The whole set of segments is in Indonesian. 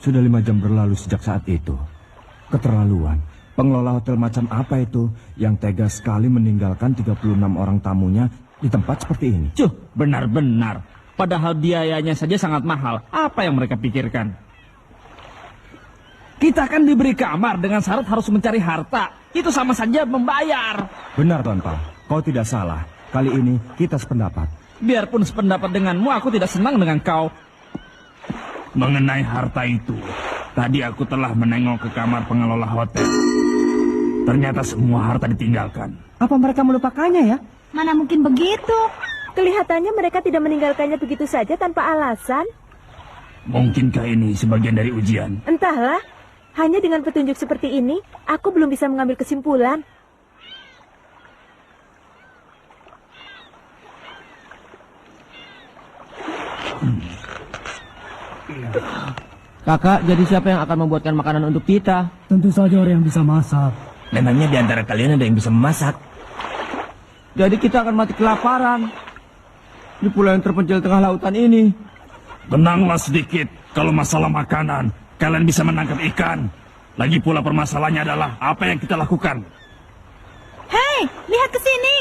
Sudah 5 jam berlalu sejak saat itu. Keterlaluan. Pengelola hotel macam apa itu yang tega sekali meninggalkan 36 orang tamunya di tempat seperti ini? Cuh, benar-benar. Padahal biayanya saja sangat mahal. Apa yang mereka pikirkan? Kita kan diberi kamar dengan syarat harus mencari harta. Itu sama saja membayar. Benar, Tuan Pa. Kau tidak salah. Kali ini kita sependapat. Biarpun sependapat denganmu, aku tidak senang dengan kau. Mengenai harta itu, tadi aku telah menengok ke kamar pengelola hotel. Ternyata semua harta ditinggalkan. Apa mereka melupakannya ya? Mana mungkin begitu? Kelihatannya mereka tidak meninggalkannya begitu saja tanpa alasan. Mungkinkah ini sebagian dari ujian? Entahlah, hanya dengan petunjuk seperti ini, aku belum bisa mengambil kesimpulan. Kakak, jadi siapa yang akan membuatkan makanan untuk kita? Tentu saja orang yang bisa masak. Memangnya di antara kalian ada yang bisa memasak? Jadi kita akan mati kelaparan di pulau yang terpencil tengah lautan ini. Tenanglah sedikit. Kalau masalah makanan, kalian bisa menangkap ikan. Lagi pula permasalahannya adalah apa yang kita lakukan. Hei, lihat ke sini.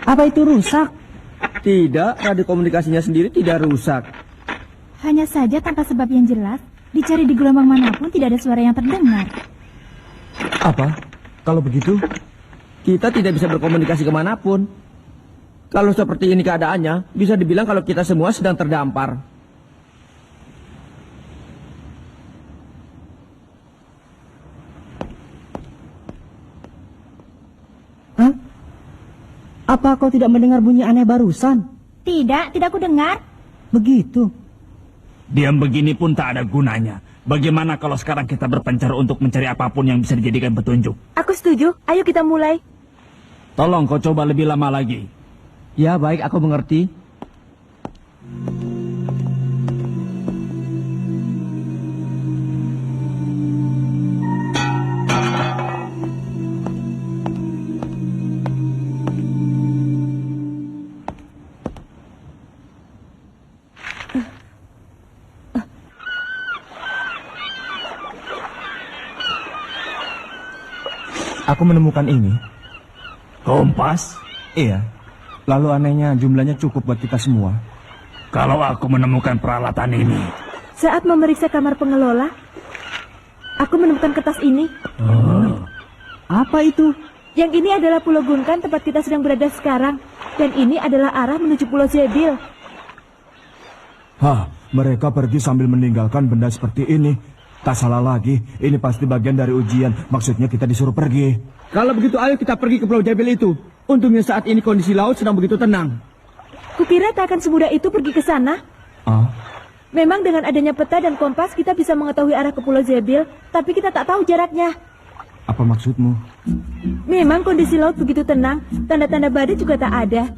Apa itu rusak? Tidak, radio komunikasinya sendiri tidak rusak. Hanya saja tanpa sebab yang jelas, dicari di gelombang manapun tidak ada suara yang terdengar. Apa? Kalau begitu, kita tidak bisa berkomunikasi kemanapun. Kalau seperti ini keadaannya, bisa dibilang kalau kita semua sedang terdampar. Hah? Apa kau tidak mendengar bunyi aneh barusan? Tidak aku dengar. Begitu. Diam begini pun tak ada gunanya. Bagaimana kalau sekarang kita berpencar untuk mencari apapun yang bisa dijadikan petunjuk? Aku setuju, ayo kita mulai. Tolong kau coba lebih lama lagi. Ya, baik, aku mengerti. Aku menemukan ini. Kompas? Iya. Lalu anehnya jumlahnya cukup buat kita semua. Kalau aku menemukan peralatan ini. Saat memeriksa kamar pengelola, aku menemukan kertas ini. Apa itu? Yang ini adalah Pulau Gunkan tempat kita sedang berada sekarang. Dan ini adalah arah menuju Pulau Zebil. Hah, mereka pergi sambil meninggalkan benda seperti ini. Tak salah lagi, ini pasti bagian dari ujian. Maksudnya kita disuruh pergi. Kalau begitu ayo kita pergi ke Pulau Zebil itu. Untungnya saat ini kondisi laut sedang begitu tenang. Kukira tak akan semudah itu pergi ke sana. Memang dengan adanya peta dan kompas kita bisa mengetahui arah ke Pulau Zebil, tapi kita tak tahu jaraknya. Apa maksudmu? Memang kondisi laut begitu tenang, tanda-tanda badai juga tak ada.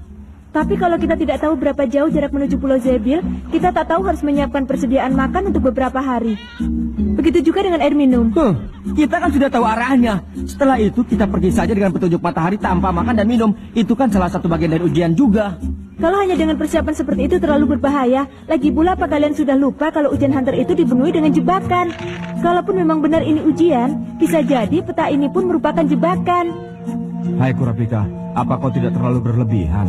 Tapi kalau kita tidak tahu berapa jauh jarak menuju Pulau Zebil, kita tak tahu harus menyiapkan persediaan makan untuk beberapa hari. Begitu juga dengan air minum. Kita kan sudah tahu arahnya. Setelah itu kita pergi saja dengan petunjuk matahari tanpa makan dan minum. Itu kan salah satu bagian dari ujian juga. Kalau hanya dengan persiapan seperti itu terlalu berbahaya. Lagi pula apa kalian sudah lupa kalau ujian hunter itu dipenuhi dengan jebakan? Kalaupun memang benar ini ujian, bisa jadi peta ini pun merupakan jebakan. Hai Kurapika, apa kau tidak terlalu berlebihan?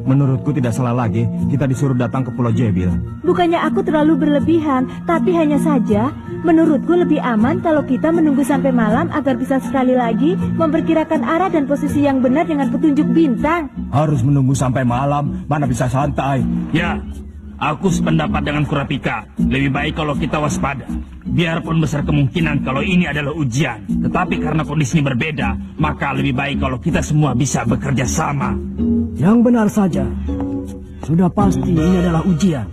Menurutku tidak salah lagi kita disuruh datang ke Pulau Zebil. Bukannya aku terlalu berlebihan, tapi hanya saja menurutku lebih aman kalau kita menunggu sampai malam agar bisa sekali lagi memperkirakan arah dan posisi yang benar dengan petunjuk bintang. Harus menunggu sampai malam, mana bisa santai. Ya, aku sependapat dengan Kurapika. Lebih baik kalau kita waspada. Biarpun besar kemungkinan kalau ini adalah ujian, tetapi karena kondisinya berbeda, maka lebih baik kalau kita semua bisa bekerja sama. Yang benar saja. Sudah pasti ini adalah ujian.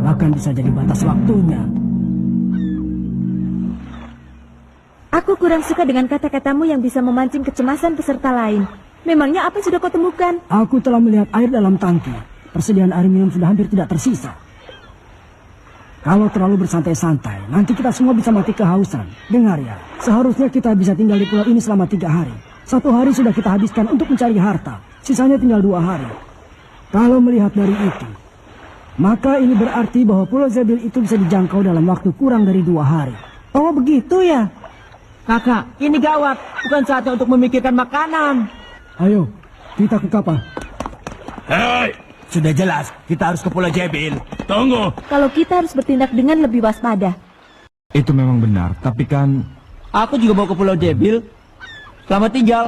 Bahkan bisa jadi batas waktunya. Aku kurang suka dengan kata-katamu yang bisa memancing kecemasan peserta lain. Memangnya apa yang sudah kau temukan? Aku telah melihat air dalam tangki. Persediaan air minum sudah hampir tidak tersisa. Kalau terlalu bersantai-santai, nanti kita semua bisa mati kehausan. Dengar ya, seharusnya kita bisa tinggal di pulau ini selama 3 hari. 1 hari sudah kita habiskan untuk mencari harta. Sisanya tinggal 2 hari. Kalau melihat dari itu, maka ini berarti bahwa Pulau Zebil itu bisa dijangkau dalam waktu kurang dari 2 hari. Oh begitu ya? Kakak, ini gawat. Bukan saatnya untuk memikirkan makanan. Ayo, kita ke kapal. Hei, Sudah jelas, kita harus ke Pulau Zebil. tunggu. Kalau kita harus bertindak dengan lebih waspada. Itu memang benar, tapi kan... Aku juga mau ke Pulau Zebil. Selamat tinggal.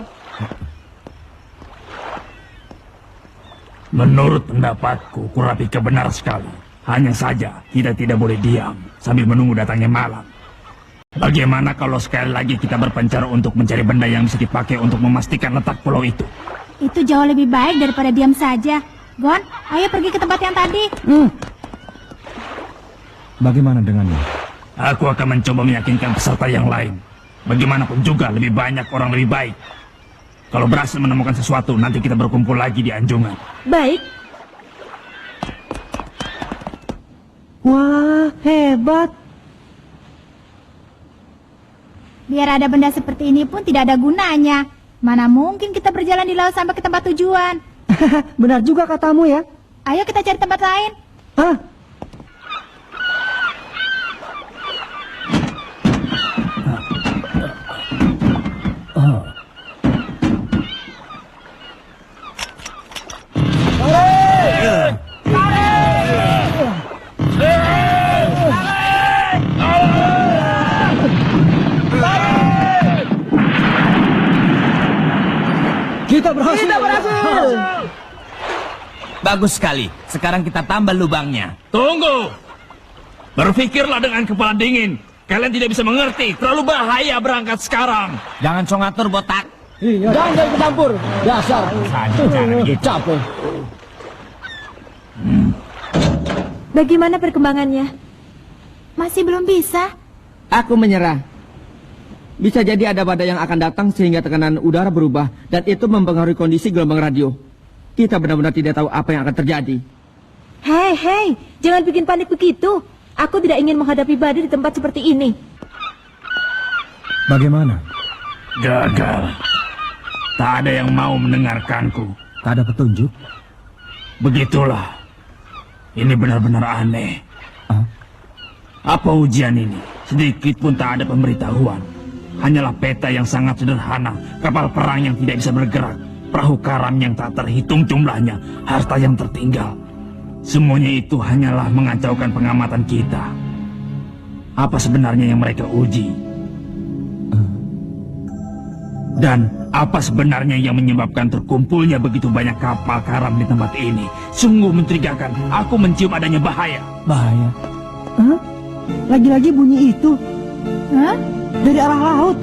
Menurut pendapatku, Kurapika benar sekali. Hanya saja, kita tidak boleh diam sambil menunggu datangnya malam. Bagaimana kalau sekali lagi kita berpencar untuk mencari benda yang bisa dipakai untuk memastikan letak pulau itu? Itu jauh lebih baik daripada diam saja. Gon, ayo pergi ke tempat yang tadi. Bagaimana dengannya? Aku akan mencoba meyakinkan peserta yang lain. Bagaimanapun juga lebih banyak orang lebih baik. Kalau berhasil menemukan sesuatu, nanti kita berkumpul lagi di Anjungan. Baik, Wah, hebat. Biar ada benda seperti ini pun tidak ada gunanya. Mana mungkin kita berjalan di laut sampai ke tempat tujuan. Benar juga katamu ya. Ayo kita cari tempat lain. Hah? Kita berhasil. Bagus sekali. Sekarang kita tambah lubangnya. Tunggu! Berpikirlah dengan kepala dingin. Kalian tidak bisa mengerti. Terlalu bahaya berangkat sekarang. Jangan so ngatur, botak. Iya. Jangan ikut campur. Dasar. Capek. bagaimana perkembangannya? Masih belum bisa. Aku menyerah. Bisa jadi ada badai yang akan datang sehingga tekanan udara berubah dan itu mempengaruhi kondisi gelombang radio. Kita benar-benar tidak tahu apa yang akan terjadi. Hei, jangan bikin panik begitu. Aku tidak ingin menghadapi badai di tempat seperti ini. Bagaimana? Gagal. Tak ada yang mau mendengarkanku. Tak ada petunjuk? Begitulah. Ini benar-benar aneh. Ah? Apa ujian ini? Sedikit pun tak ada pemberitahuan. Hanyalah peta yang sangat sederhana, kapal perang yang tidak bisa bergerak, perahu karam yang tak terhitung jumlahnya, harta yang tertinggal. Semuanya itu hanyalah mengacaukan pengamatan kita. Apa sebenarnya yang mereka uji? Dan apa sebenarnya yang menyebabkan terkumpulnya begitu banyak kapal karam di tempat ini? Sungguh mencurigakan. Aku mencium adanya bahaya. Bahaya. Hah? Lagi-lagi bunyi itu. Hah? Dari arah laut.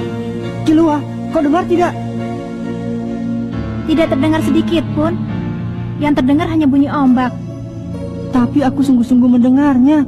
Kilua, kau dengar tidak? Tidak terdengar sedikit pun. Yang terdengar hanya bunyi ombak. Tapi aku sungguh-sungguh mendengarnya.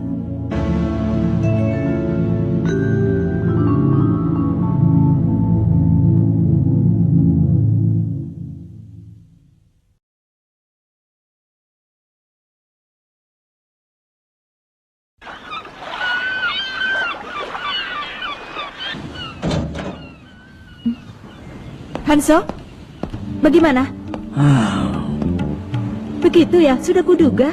Hanso, bagaimana? Begitu ya, sudah kuduga.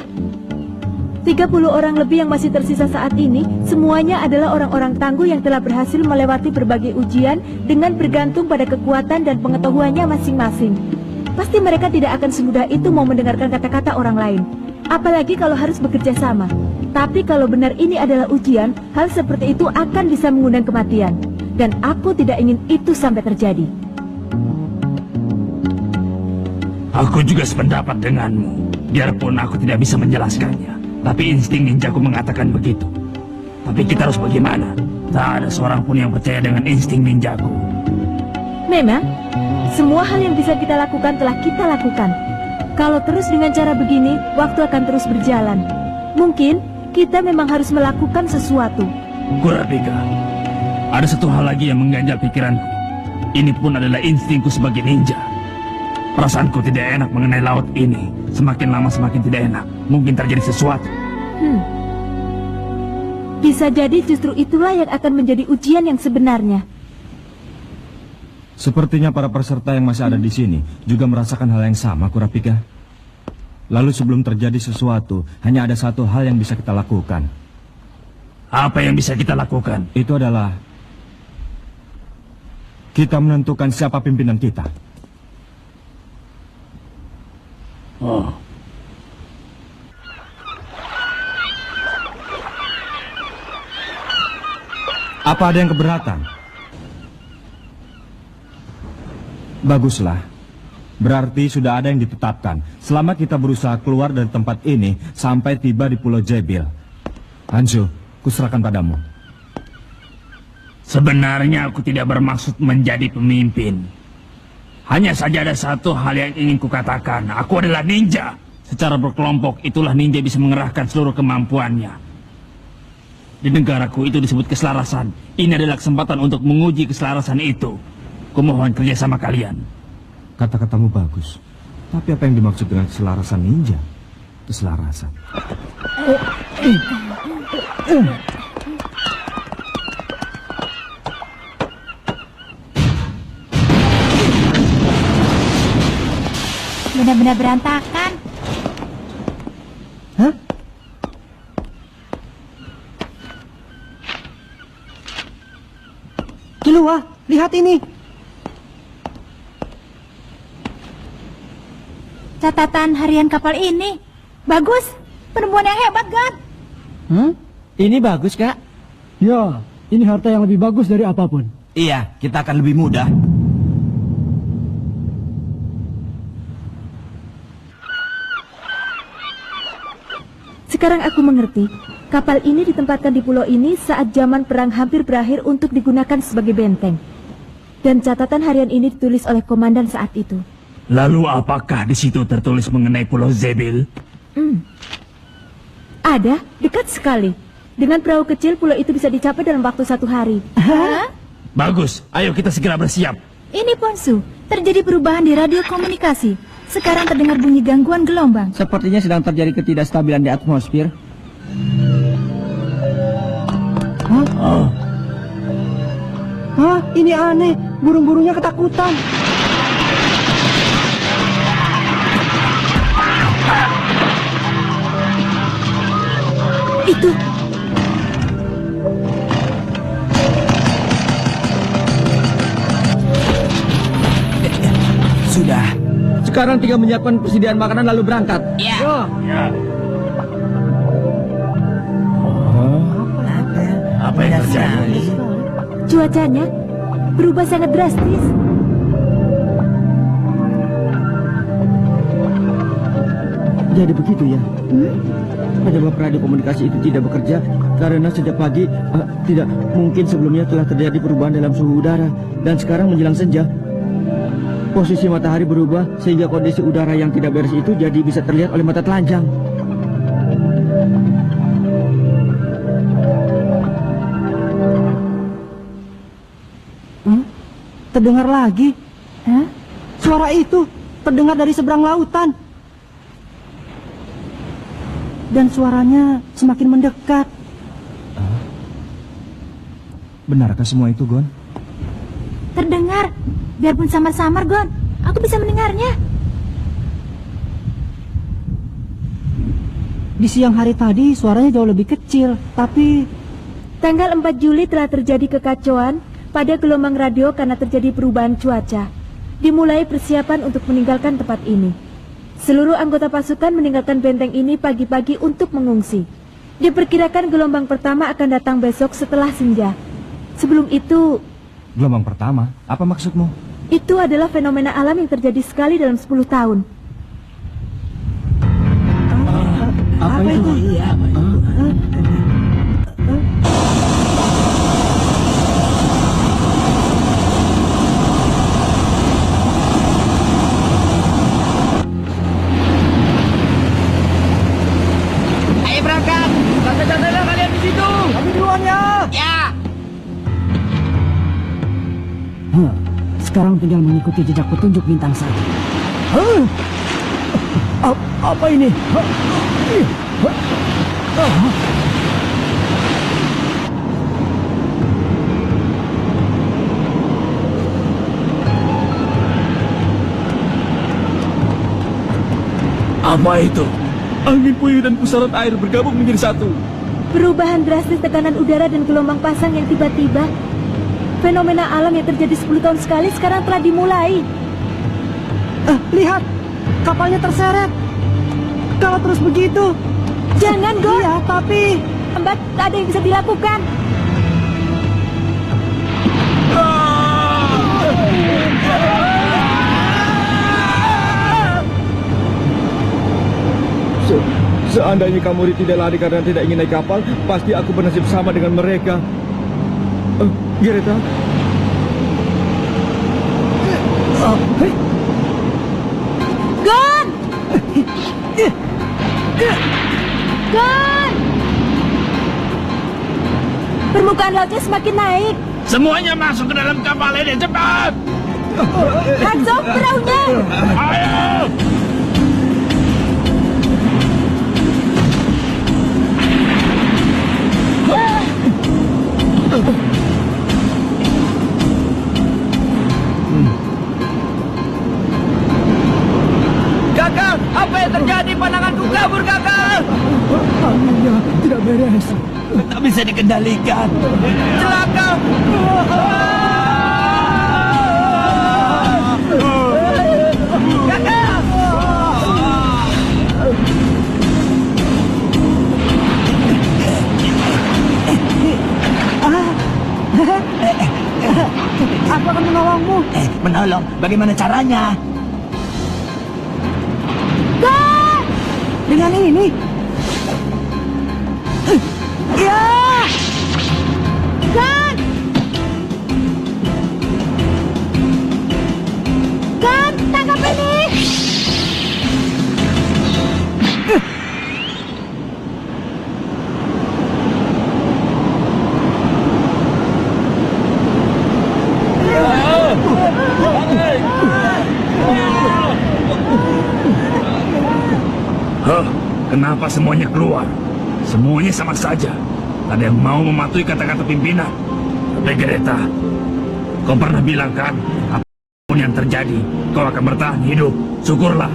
30 orang lebih yang masih tersisa saat ini, semuanya adalah orang-orang tangguh yang telah berhasil melewati berbagai ujian dengan bergantung pada kekuatan dan pengetahuannya masing-masing. Pasti mereka tidak akan semudah itu mau mendengarkan kata-kata orang lain. Apalagi kalau harus bekerja sama. Tapi kalau benar ini adalah ujian, hal seperti itu akan bisa mengundang kematian. Dan aku tidak ingin itu sampai terjadi. Aku juga sependapat denganmu. Biarpun aku tidak bisa menjelaskannya, tapi insting ninjaku mengatakan begitu. Tapi kita harus bagaimana? Tak ada seorang pun yang percaya dengan insting ninjaku. Memang, semua hal yang bisa kita lakukan telah kita lakukan. Kalau terus dengan cara begini, waktu akan terus berjalan. Mungkin kita memang harus melakukan sesuatu. Kurapika, Ada satu hal lagi yang mengganjal pikiranku. Ini pun adalah instingku sebagai ninja. Perasaanku tidak enak mengenai laut ini. Semakin lama semakin tidak enak. Mungkin terjadi sesuatu. Bisa jadi justru itulah yang akan menjadi ujian yang sebenarnya. Sepertinya para peserta yang masih ada di sini juga merasakan hal yang sama, Kurapika. Lalu sebelum terjadi sesuatu, hanya ada satu hal yang bisa kita lakukan. Apa yang bisa kita lakukan? Itu adalah kita menentukan siapa pimpinan kita. Oh. Apa ada yang keberatan? Baguslah. Berarti sudah ada yang ditetapkan. Selama kita berusaha keluar dari tempat ini sampai tiba di Pulau Zebil. Hansu, kuserahkan padamu. Sebenarnya aku tidak bermaksud menjadi pemimpin. Hanya saja ada satu hal yang ingin kukatakan. Aku adalah ninja. Secara berkelompok, itulah ninja bisa mengerahkan seluruh kemampuannya. Di negaraku itu disebut keselarasan. Ini adalah kesempatan untuk menguji keselarasan itu. Kumohon kerjasama kalian. Kata-katamu bagus. Tapi apa yang dimaksud dengan keselarasan ninja? Keselarasan. Benar-benar berantakan. Hah? Kilua, lihat ini. Catatan harian kapal ini. Bagus. Penemuan yang hebat, God. Ini bagus, Kak. Ya, ini harta yang lebih bagus dari apapun. Iya, kita akan lebih mudah. Sekarang aku mengerti. Kapal ini ditempatkan di pulau ini saat zaman perang hampir berakhir untuk digunakan sebagai benteng. Dan catatan harian ini ditulis oleh komandan saat itu. Lalu apakah di situ tertulis mengenai Pulau Zebil? Ada, dekat sekali. Dengan perahu kecil, pulau itu bisa dicapai dalam waktu 1 hari. Hah? Bagus, ayo kita segera bersiap. Ini Ponsu. Terjadi perubahan di radio komunikasi. Sekarang terdengar bunyi gangguan gelombang. Sepertinya sedang terjadi ketidakstabilan di atmosfer. Hah? Ini aneh. Burung-burungnya ketakutan. Itu, Sudah. Sekarang tinggal menyiapkan persediaan makanan lalu berangkat. Ya. Apa yang terjadi? cuacanya berubah sangat drastis. Jadi begitu ya? Penyebab radio komunikasi itu tidak bekerja karena sejak pagi tidak mungkin sebelumnya telah terjadi perubahan dalam suhu udara dan sekarang menjelang senja. Posisi matahari berubah sehingga kondisi udara yang tidak beres itu jadi bisa terlihat oleh mata telanjang. Terdengar lagi. Suara itu terdengar dari seberang lautan. Dan suaranya semakin mendekat. Benarkah semua itu, Gon? Terdengar. Biarpun samar-samar, Gon. Aku bisa mendengarnya. Di siang hari tadi suaranya jauh lebih kecil, tapi... Tanggal 4 Juli telah terjadi kekacauan pada gelombang radio karena terjadi perubahan cuaca. Dimulai persiapan untuk meninggalkan tempat ini. Seluruh anggota pasukan meninggalkan benteng ini pagi-pagi untuk mengungsi. Diperkirakan gelombang pertama akan datang besok setelah senja. Sebelum itu... Gelombang pertama? Apa maksudmu? Itu adalah fenomena alam yang terjadi sekali dalam 10 tahun. Apa itu? Ayo berangkat. Santai-santailah kalian di situ. Kami duluan ya. Ya. sekarang tinggal mengikuti jejak petunjuk bintang saja. Apa ini? Apa itu? Angin puyuh dan pusaran air bergabung menjadi satu. Perubahan drastis tekanan udara dan gelombang pasang yang tiba-tiba. Fenomena alam yang terjadi 10 tahun sekali sekarang telah dimulai. Lihat, kapalnya terseret. Kalau terus begitu, Jangan, Gor. iya, tapi Lambat, tak ada yang bisa dilakukan. Seandainya Kamuri tidak lari karena tidak ingin naik kapal, pasti aku bernasib sama dengan mereka. Greta? Gon! Gon! Permukaan lautnya semakin naik. Semuanya masuk ke dalam kapal ini, cepat! Hanzo, perahunya! Ayo! Kakak, apa yang terjadi? Pandanganku kabur, kakak! anginnya tidak beres. Tak bisa dikendalikan. Celaka! Kakak! Aku akan menolongmu. Menolong? Bagaimana caranya? Dengan ini. Ya! Gon! Gon, tangkap ini! Kenapa semuanya keluar? Semuanya sama saja. Ada yang mau mematuhi kata-kata pimpinan. Tapi Greta, kau pernah bilang kan, apapun yang terjadi, kau akan bertahan hidup. Syukurlah.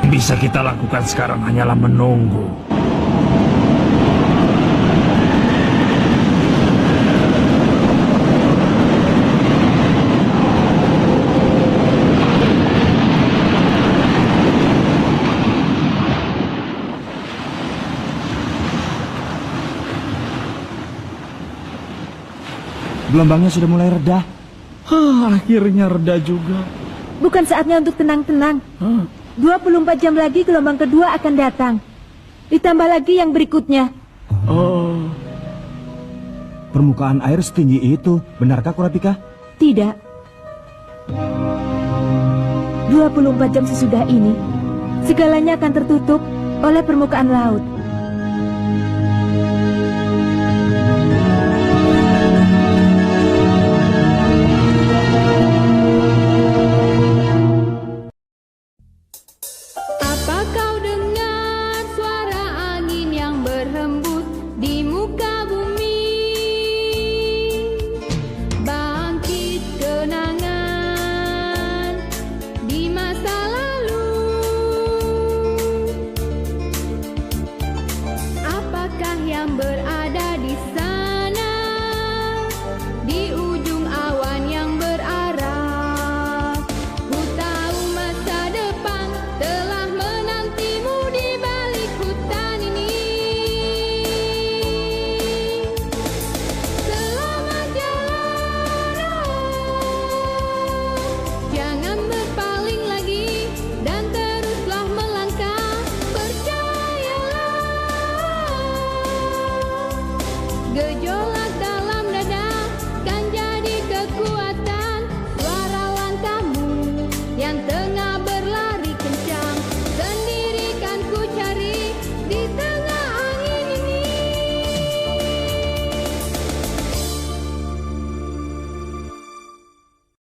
Bisa kita lakukan sekarang hanyalah menunggu. Gelombangnya sudah mulai reda. Akhirnya reda juga. Bukan saatnya untuk tenang-tenang. 24 jam lagi gelombang kedua akan datang. Ditambah lagi yang berikutnya. Permukaan air setinggi itu, benarkah Kurapika? Tidak. 24 jam sesudah ini, segalanya akan tertutup oleh permukaan laut.